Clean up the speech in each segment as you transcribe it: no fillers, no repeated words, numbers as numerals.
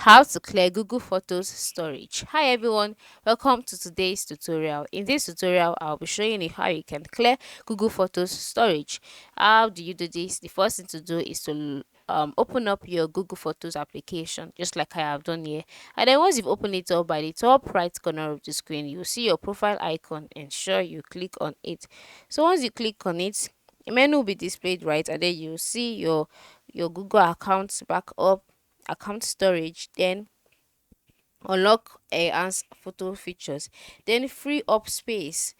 How to clear Google Photos storage. Hi everyone, welcome to today's tutorial. In this tutorial, I'll be showing you how you can clear Google Photos storage. How do you do this? The first thing to do is to open up your Google Photos application, just like I have done here. And then once you've opened it up, by the top right corner of the screen, you'll see your profile icon. Ensure you click on it. So once you click on it, a menu will be displayed, right, and then you see your Google account back up, account storage, then unlock enhance photo features, then free up space.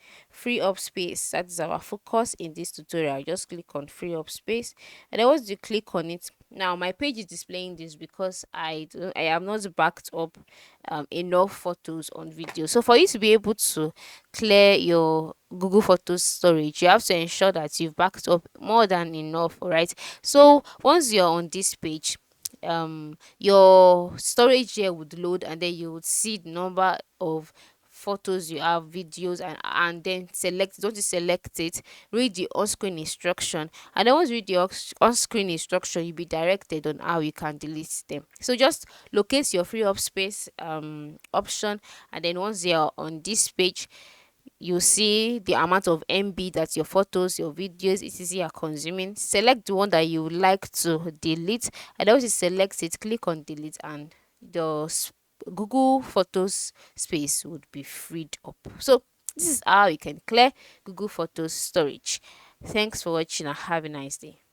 That is our focus in this tutorial. Just click on free up space, and then once you click on it, now my page is displaying this because I am not backed up enough photos on video. So for you to be able to clear your Google Photos storage, you have to ensure that you've backed up more than enough. All right, so once you're on this page, your storage here would load, and then you would see the number of photos you have, videos, and then select. Don't you select it, read the on-screen instruction, and then once you read the on-screen instruction, you'll be directed on how you can delete them. So just locate your free up space option, and then once you're on this page, you see the amount of MB that your photos, your videos, etc. are consuming. Select the one that you would like to delete, and once you select it, click on delete, and the Google Photos space would be freed up. So this is how you can clear Google Photos storage. Thanks for watching and have a nice day.